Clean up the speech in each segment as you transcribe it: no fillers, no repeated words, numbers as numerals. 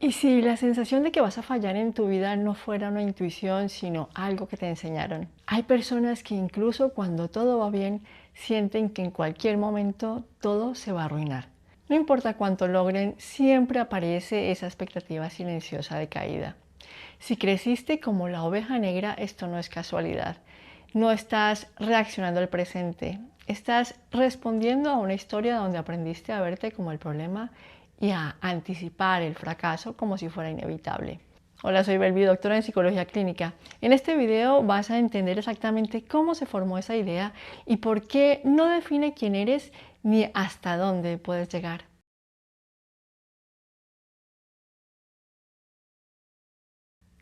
Y si la sensación de que vas a fallar en tu vida no fuera una intuición, sino algo que te enseñaron. Hay personas que incluso cuando todo va bien, sienten que en cualquier momento todo se va a arruinar. No importa cuánto logren, siempre aparece esa expectativa silenciosa de caída. Si creciste como la oveja negra, esto no es casualidad. No estás reaccionando al presente, estás respondiendo a una historia donde aprendiste a verte como el problema y a anticipar el fracaso como si fuera inevitable. Hola, soy Belvi, doctora en psicología clínica. En este video vas a entender exactamente cómo se formó esa idea y por qué no define quién eres ni hasta dónde puedes llegar.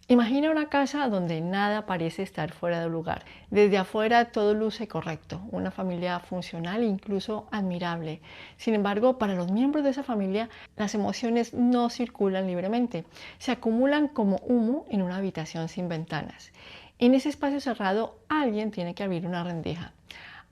Imagina una casa donde nada parece estar fuera de lugar. Desde afuera todo luce correcto, una familia funcional e incluso admirable. Sin embargo, para los miembros de esa familia, las emociones no circulan libremente. Se acumulan como humo en una habitación sin ventanas. En ese espacio cerrado, alguien tiene que abrir una rendija.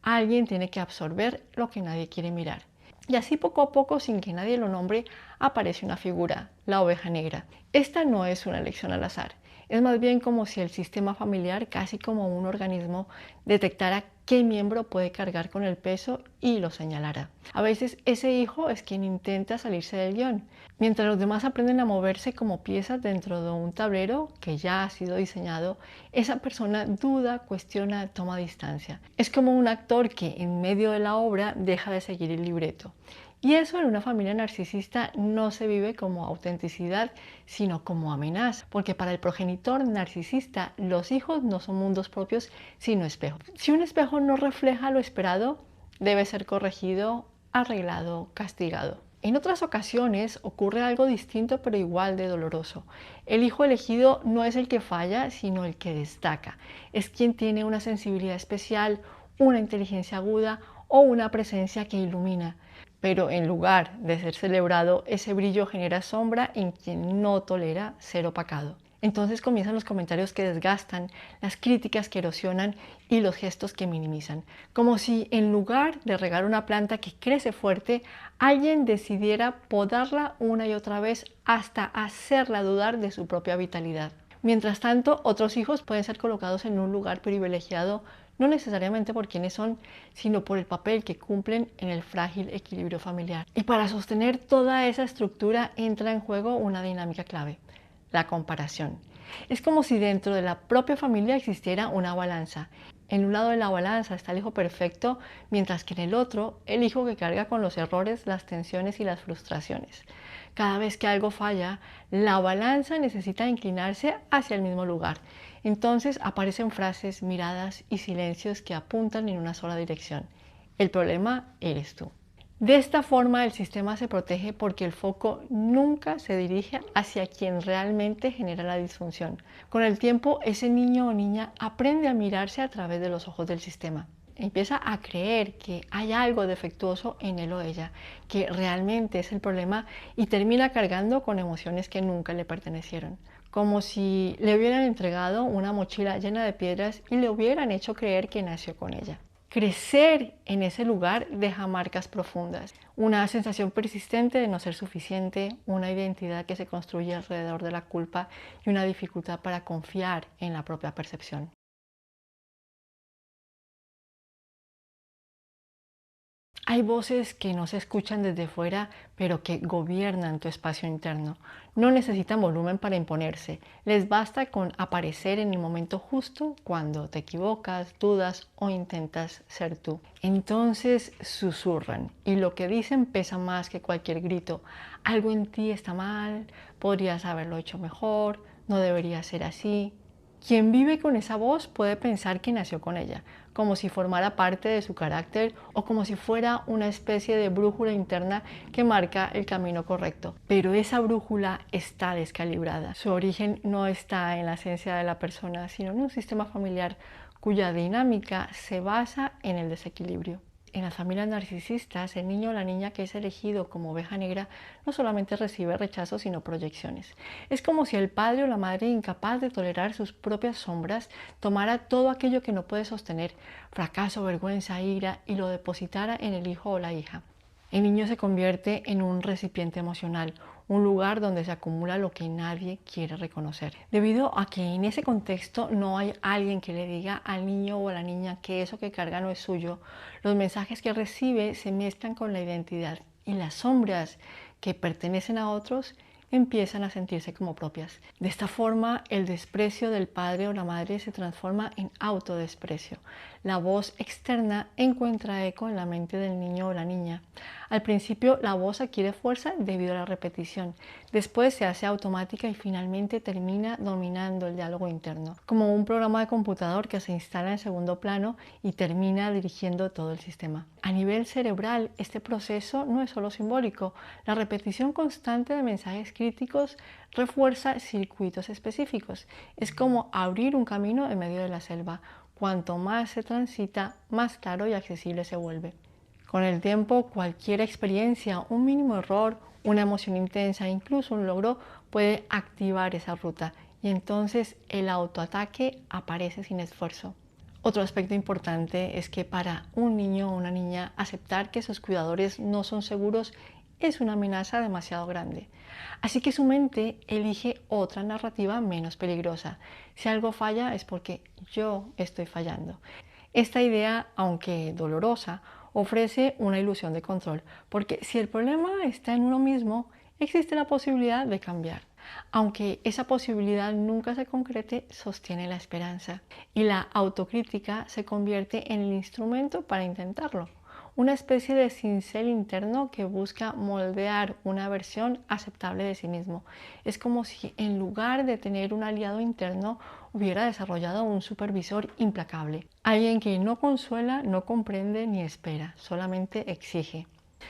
Alguien tiene que absorber lo que nadie quiere mirar. Y así poco a poco, sin que nadie lo nombre, aparece una figura, la oveja negra. Esta no es una elección al azar. Es más bien como si el sistema familiar, casi como un organismo, detectara qué miembro puede cargar con el peso y lo señalara. A veces ese hijo es quien intenta salirse del guión, mientras los demás aprenden a moverse como piezas dentro de un tablero que ya ha sido diseñado. Esa persona duda, cuestiona, toma distancia. Es como un actor que en medio de la obra deja de seguir el libreto. Y eso en una familia narcisista no se vive como autenticidad, sino como amenaza, porque para el progenitor narcisista los hijos no son mundos propios, sino espejos. Si un espejo no refleja lo esperado, debe ser corregido, arreglado, castigado. En otras ocasiones ocurre algo distinto pero igual de doloroso. El hijo elegido no es el que falla, sino el que destaca. Es quien tiene una sensibilidad especial, una inteligencia aguda o una presencia que ilumina. Pero en lugar de ser celebrado, ese brillo genera sombra en quien no tolera ser opacado. Entonces comienzan los comentarios que desgastan, las críticas que erosionan y los gestos que minimizan. Como si en lugar de regar una planta que crece fuerte, alguien decidiera podarla una y otra vez hasta hacerla dudar de su propia vitalidad. Mientras tanto, otros hijos pueden ser colocados en un lugar privilegiado no necesariamente por quienes son, sino por el papel que cumplen en el frágil equilibrio familiar. Y para sostener toda esa estructura entra en juego una dinámica clave: la comparación. Es como si dentro de la propia familia existiera una balanza. En un lado de la balanza está el hijo perfecto, mientras que en el otro, el hijo que carga con los errores, las tensiones y las frustraciones. Cada vez que algo falla, la balanza necesita inclinarse hacia el mismo lugar. Entonces aparecen frases, miradas y silencios que apuntan en una sola dirección. El problema eres tú. De esta forma el sistema se protege porque el foco nunca se dirige hacia quien realmente genera la disfunción. Con el tiempo, ese niño o niña aprende a mirarse a través de los ojos del sistema. Empieza a creer que hay algo defectuoso en él o ella, que realmente es el problema, y termina cargando con emociones que nunca le pertenecieron. Como si le hubieran entregado una mochila llena de piedras y le hubieran hecho creer que nació con ella. Crecer en ese lugar deja marcas profundas, una sensación persistente de no ser suficiente, una identidad que se construye alrededor de la culpa y una dificultad para confiar en la propia percepción. Hay voces que no se escuchan desde fuera, pero que gobiernan tu espacio interno. No necesitan volumen para imponerse. Les basta con aparecer en el momento justo cuando te equivocas, dudas o intentas ser tú. Entonces susurran y lo que dicen pesa más que cualquier grito. Algo en ti está mal, podrías haberlo hecho mejor, no debería ser así. Quien vive con esa voz puede pensar que nació con ella, como si formara parte de su carácter o como si fuera una especie de brújula interna que marca el camino correcto. Pero esa brújula está descalibrada. Su origen no está en la esencia de la persona, sino en un sistema familiar cuya dinámica se basa en el desequilibrio. En las familias narcisistas, el niño o la niña que es elegido como oveja negra no solamente recibe rechazo, sino proyecciones. Es como si el padre o la madre, incapaz de tolerar sus propias sombras, tomara todo aquello que no puede sostener, fracaso, vergüenza, ira, y lo depositara en el hijo o la hija. El niño se convierte en un recipiente emocional, un lugar donde se acumula lo que nadie quiere reconocer. Debido a que en ese contexto no hay alguien que le diga al niño o a la niña que eso que carga no es suyo, los mensajes que recibe se mezclan con la identidad y las sombras que pertenecen a otros empiezan a sentirse como propias. De esta forma, el desprecio del padre o la madre se transforma en autodesprecio. La voz externa encuentra eco en la mente del niño o la niña. Al principio, la voz adquiere fuerza debido a la repetición. Después se hace automática y finalmente termina dominando el diálogo interno, como un programa de computador que se instala en segundo plano y termina dirigiendo todo el sistema. A nivel cerebral, este proceso no es solo simbólico. La repetición constante de mensajes críticos refuerza circuitos específicos. Es como abrir un camino en medio de la selva. Cuanto más se transita, más claro y accesible se vuelve. Con el tiempo, cualquier experiencia, un mínimo error, una emoción intensa, incluso un logro, puede activar esa ruta y entonces el autoataque aparece sin esfuerzo. Otro aspecto importante es que para un niño o una niña aceptar que sus cuidadores no son seguros es una amenaza demasiado grande. Así que su mente elige otra narrativa menos peligrosa. Si algo falla es porque yo estoy fallando. Esta idea, aunque dolorosa, ofrece una ilusión de control, porque si el problema está en uno mismo, existe la posibilidad de cambiar. Aunque esa posibilidad nunca se concrete, sostiene la esperanza y la autocrítica se convierte en el instrumento para intentarlo. Una especie de cincel interno que busca moldear una versión aceptable de sí mismo. Es como si en lugar de tener un aliado interno hubiera desarrollado un supervisor implacable. Alguien que no consuela, no comprende ni espera, solamente exige.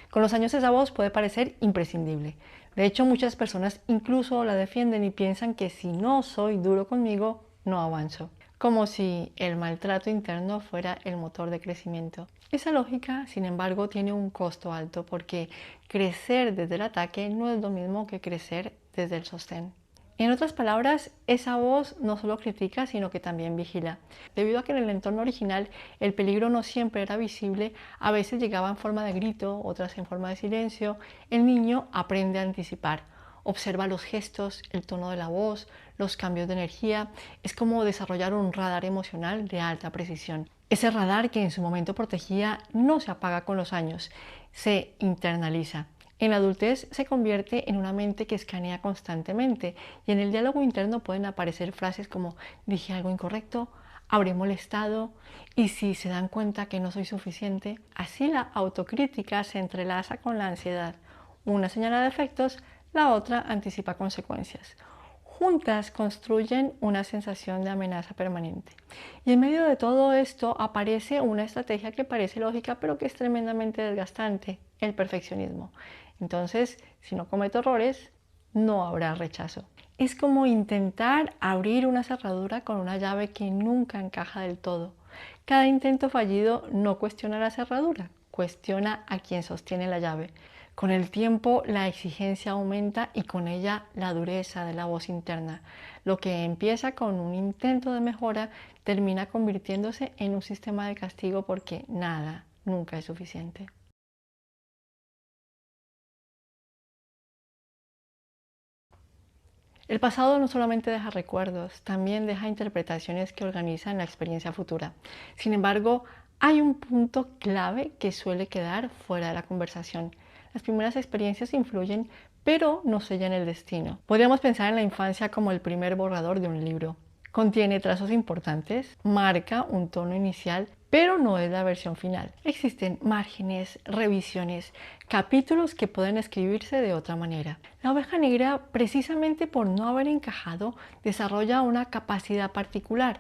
Con los años esa voz puede parecer imprescindible. De hecho, muchas personas incluso la defienden y piensan que si no soy duro conmigo, no avanzo. Como si el maltrato interno fuera el motor de crecimiento. Esa lógica, sin embargo, tiene un costo alto porque crecer desde el ataque no es lo mismo que crecer desde el sostén. En otras palabras, esa voz no solo critica, sino que también vigila. Debido a que en el entorno original el peligro no siempre era visible, a veces llegaba en forma de grito, otras en forma de silencio, el niño aprende a anticipar. Observa los gestos, el tono de la voz, los cambios de energía. Es como desarrollar un radar emocional de alta precisión. Ese radar que en su momento protegía no se apaga con los años, se internaliza. En la adultez se convierte en una mente que escanea constantemente y en el diálogo interno pueden aparecer frases como dije algo incorrecto, habré molestado y si se dan cuenta que no soy suficiente. Así la autocrítica se entrelaza con la ansiedad. Una señala defectos, la otra anticipa consecuencias. Juntas construyen una sensación de amenaza permanente. Y en medio de todo esto aparece una estrategia que parece lógica pero que es tremendamente desgastante, el perfeccionismo. Entonces, si no cometo errores, no habrá rechazo. Es como intentar abrir una cerradura con una llave que nunca encaja del todo. Cada intento fallido no cuestiona la cerradura, cuestiona a quien sostiene la llave. Con el tiempo la exigencia aumenta y con ella la dureza de la voz interna. Lo que empieza con un intento de mejora termina convirtiéndose en un sistema de castigo porque nada nunca es suficiente. El pasado no solamente deja recuerdos, también deja interpretaciones que organizan la experiencia futura. Sin embargo, hay un punto clave que suele quedar fuera de la conversación. Las primeras experiencias influyen, pero no sellan el destino. Podríamos pensar en la infancia como el primer borrador de un libro. Contiene trazos importantes, marca un tono inicial, pero no es la versión final. Existen márgenes, revisiones, capítulos que pueden escribirse de otra manera. La oveja negra, precisamente por no haber encajado, desarrolla una capacidad particular.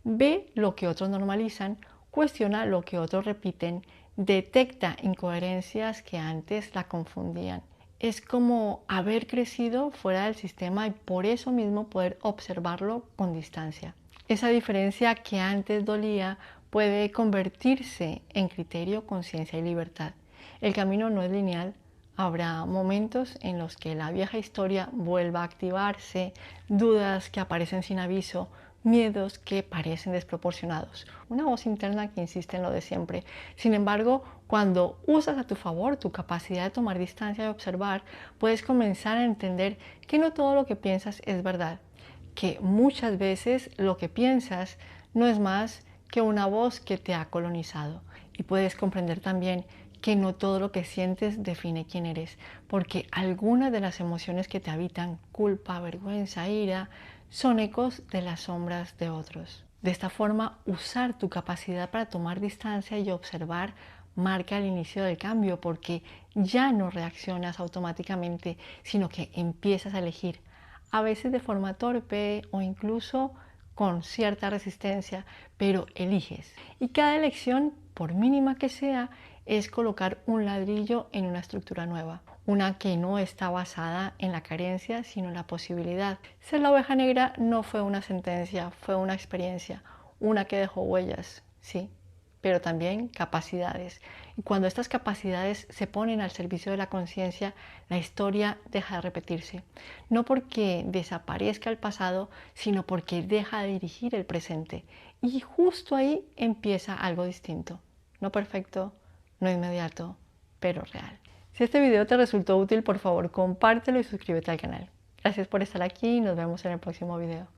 Ve lo que otros normalizan, cuestiona lo que otros repiten, detecta incoherencias que antes la confundían. Es como haber crecido fuera del sistema y por eso mismo poder observarlo con distancia. Esa diferencia que antes dolía puede convertirse en criterio, conciencia y libertad. El camino no es lineal. Habrá momentos en los que la vieja historia vuelva a activarse, dudas que aparecen sin aviso, miedos que parecen desproporcionados, una voz interna que insiste en lo de siempre. Sin embargo, cuando usas a tu favor tu capacidad de tomar distancia y observar, puedes comenzar a entender que no todo lo que piensas es verdad, que muchas veces lo que piensas no es más que una voz que te ha colonizado. Y puedes comprender también que no todo lo que sientes define quién eres, porque algunas de las emociones que te habitan, culpa, vergüenza, ira, son ecos de las sombras de otros. De esta forma, usar tu capacidad para tomar distancia y observar marca el inicio del cambio, porque ya no reaccionas automáticamente, sino que empiezas a elegir, a veces de forma torpe o incluso con cierta resistencia, pero eliges. Y cada elección, por mínima que sea, es colocar un ladrillo en una estructura nueva, una que no está basada en la carencia, sino en la posibilidad. Ser la oveja negra no fue una sentencia, fue una experiencia, una que dejó huellas, sí, pero también capacidades. Y cuando estas capacidades se ponen al servicio de la conciencia, la historia deja de repetirse. No porque desaparezca el pasado, sino porque deja de dirigir el presente. Y justo ahí empieza algo distinto. No perfecto, no inmediato, pero real. Si este video te resultó útil, por favor compártelo y suscríbete al canal. Gracias por estar aquí y nos vemos en el próximo video.